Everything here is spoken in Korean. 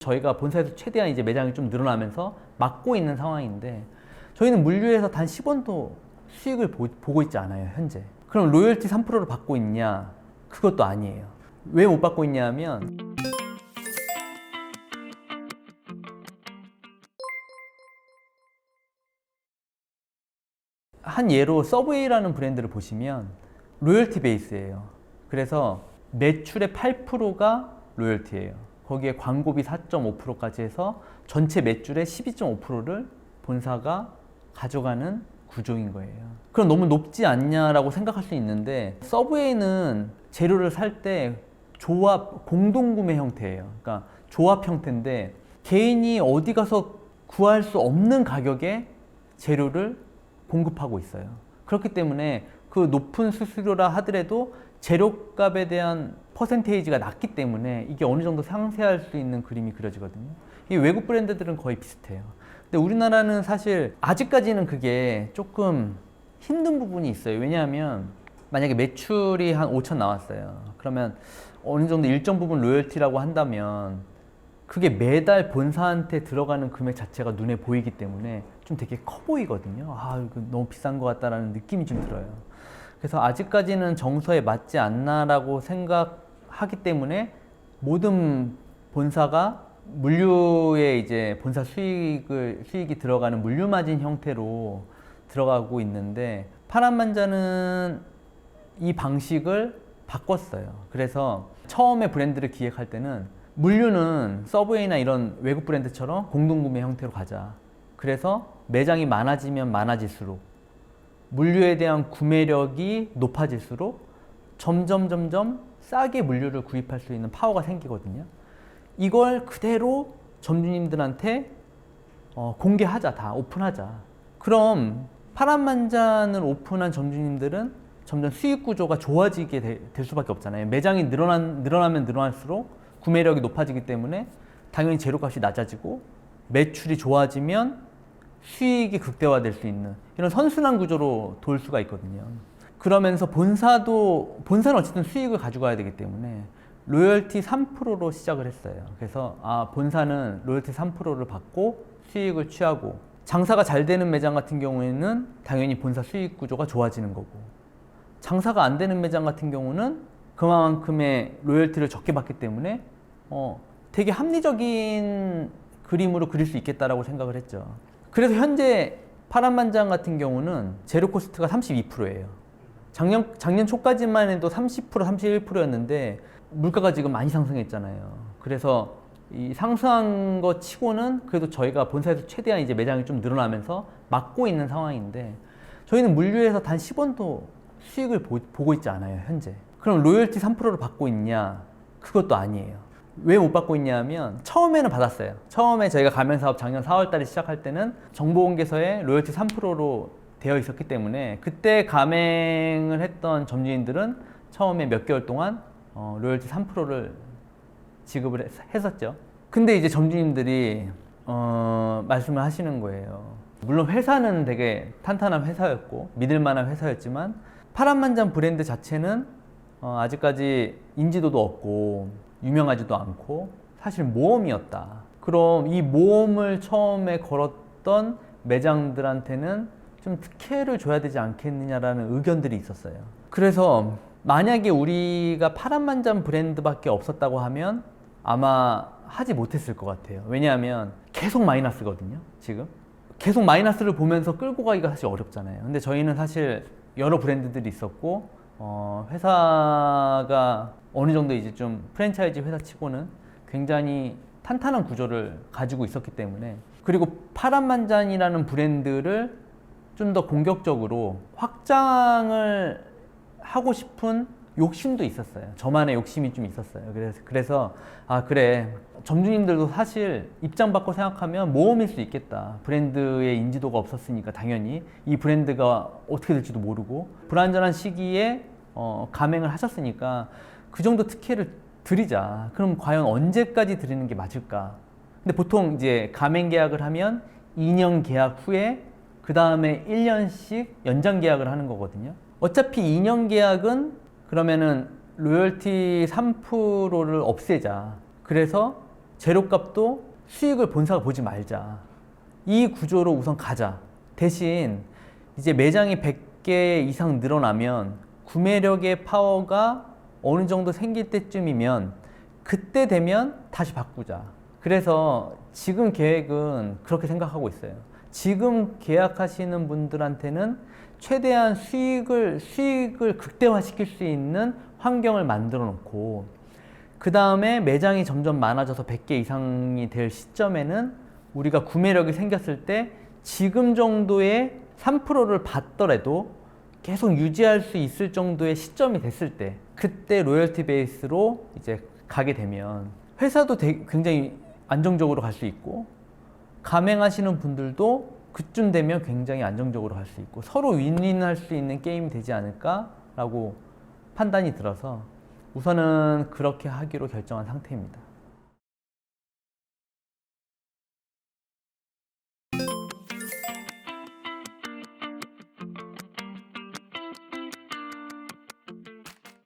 저희가 본사에서 최대한 이제 매장이 좀 늘어나면서 막고 있는 상황인데, 저희는 물류에서 단 10원도 수익을 보고 있지 않아요, 현재. 그럼 로열티 3%를 받고 있냐? 그것도 아니에요. 왜 못 받고 있냐 하면, 한 예로 서브웨이라는 브랜드를 보시면 로열티 베이스예요. 그래서 매출의 8%가 로열티예요. 거기에 광고비 4.5%까지 해서 전체 매출의 12.5%를 본사가 가져가는 구조인 거예요. 그럼 너무 높지 않냐라고 생각할 수 있는데, 서브웨이는 재료를 살 때 조합, 공동구매 형태예요. 그러니까 조합 형태인데, 개인이 어디 가서 구할 수 없는 가격에 재료를 공급하고 있어요. 그렇기 때문에 그 높은 수수료라 하더라도 재료값에 대한 퍼센테이지가 낮기 때문에 이게 어느 정도 상쇄할 수 있는 그림이 그려지거든요. 이 외국 브랜드들은 거의 비슷해요. 근데 우리나라는 사실 아직까지는 그게 조금 힘든 부분이 있어요. 왜냐하면 만약에 매출이 한 5천 나왔어요. 그러면 어느 정도 일정 부분 로열티라고 한다면 그게 매달 본사한테 들어가는 금액 자체가 눈에 보이기 때문에 좀 되게 커 보이거든요. 아, 이거 너무 비싼 것 같다라는 느낌이 좀 들어요. 그래서 아직까지는 정서에 맞지 않나라고 생각하기 때문에 모든 본사가 물류에 이제 본사 수익이 들어가는 물류 마진 형태로 들어가고 있는데, 파란만자는 이 방식을 바꿨어요. 그래서 처음에 브랜드를 기획할 때는 물류는 서브웨이나 이런 외국 브랜드처럼 공동구매 형태로 가자. 그래서 매장이 많아지면 많아질수록 물류에 대한 구매력이 높아질수록 점점 싸게 물류를 구입할 수 있는 파워가 생기거든요. 이걸 그대로 점주님들한테 공개하자, 다 오픈하자. 그럼 파란만장을 오픈한 점주님들은 점점 수익 구조가 좋아지게 될 수밖에 없잖아요. 매장이 늘어나면 늘어날수록 구매력이 높아지기 때문에 당연히 재료값이 낮아지고, 매출이 좋아지면 수익이 극대화될 수 있는 이런 선순환 구조로 돌 수가 있거든요. 그러면서 본사는 어쨌든 수익을 가져가야 되기 때문에 로열티 3%로 시작을 했어요. 그래서 본사는 로열티 3%를 받고 수익을 취하고, 장사가 잘 되는 매장 같은 경우에는 당연히 본사 수익 구조가 좋아지는 거고, 장사가 안 되는 매장 같은 경우는 그만큼의 로열티를 적게 받기 때문에 되게 합리적인 그림으로 그릴 수 있겠다라고 생각을 했죠. 그래서 현재 파란만장 같은 경우는 제로 코스트가 32%예요. 작년 초까지만 해도 30%, 31%였는데 물가가 지금 많이 상승했잖아요. 그래서 이 상승한 거 치고는 그래도 저희가 본사에서 최대한 이제 매장이 좀 늘어나면서 막고 있는 상황인데, 저희는 물류에서 단 10원도 수익을 보고 있지 않아요, 현재. 그럼 로열티 3%를 받고 있냐? 그것도 아니에요. 왜 못 받고 있냐 하면, 처음에는 받았어요. 처음에 저희가 가맹사업 작년 4월 달에 시작할 때는 정보공개서에 로열티 3%로 되어 있었기 때문에 그때 가맹을 했던 점주님들은 처음에 몇 개월 동안 로열티 3%를 지급을 했었죠. 근데 이제 점주님들이 말씀을 하시는 거예요. 물론 회사는 되게 탄탄한 회사였고 믿을 만한 회사였지만 파란만장 브랜드 자체는 아직까지 인지도도 없고 유명하지도 않고 사실 모험이었다. 그럼 이 모험을 처음에 걸었던 매장들한테는 좀 특혜를 줘야 되지 않겠느냐라는 의견들이 있었어요. 그래서 만약에 우리가 파란만장 브랜드밖에 없었다고 하면 아마 하지 못했을 것 같아요. 왜냐하면 계속 마이너스거든요, 지금. 계속 마이너스를 보면서 끌고 가기가 사실 어렵잖아요. 근데 저희는 사실 여러 브랜드들이 있었고, 회사가 어느 정도 이제 좀 프랜차이즈 회사 치고는 굉장히 탄탄한 구조를 가지고 있었기 때문에, 그리고 파란만장이라는 브랜드를 좀 더 공격적으로 확장을 하고 싶은 욕심도 있었어요. 저만의 욕심이 좀 있었어요. 그래서 그래, 점주님들도 사실 입장 바꿔 생각하면 모험일 수 있겠다. 브랜드의 인지도가 없었으니까 당연히 이 브랜드가 어떻게 될지도 모르고 불안전한 시기에 가맹을 하셨으니까 그 정도 특혜를 드리자. 그럼 과연 언제까지 드리는 게 맞을까? 근데 보통 이제 가맹 계약을 하면 2년 계약 후에 그 다음에 1년씩 연장 계약을 하는 거거든요. 어차피 2년 계약은 그러면은 로열티 3%를 없애자. 그래서 재료값도 수익을 본사가 보지 말자. 이 구조로 우선 가자. 대신 이제 매장이 100개 이상 늘어나면 구매력의 파워가 어느 정도 생길 때쯤이면 그때 되면 다시 바꾸자. 그래서 지금 계획은 그렇게 생각하고 있어요. 지금 계약하시는 분들한테는 최대한 수익을 극대화시킬 수 있는 환경을 만들어 놓고, 그 다음에 매장이 점점 많아져서 100개 이상이 될 시점에는 우리가 구매력이 생겼을 때 지금 정도의 3%를 받더라도 계속 유지할 수 있을 정도의 시점이 됐을 때, 그때 로열티 베이스로 이제 가게 되면 회사도 굉장히 안정적으로 갈 수 있고, 가맹하시는 분들도 그쯤 되면 굉장히 안정적으로 갈 수 있고, 서로 윈윈할 수 있는 게임이 되지 않을까라고 판단이 들어서 우선은 그렇게 하기로 결정한 상태입니다.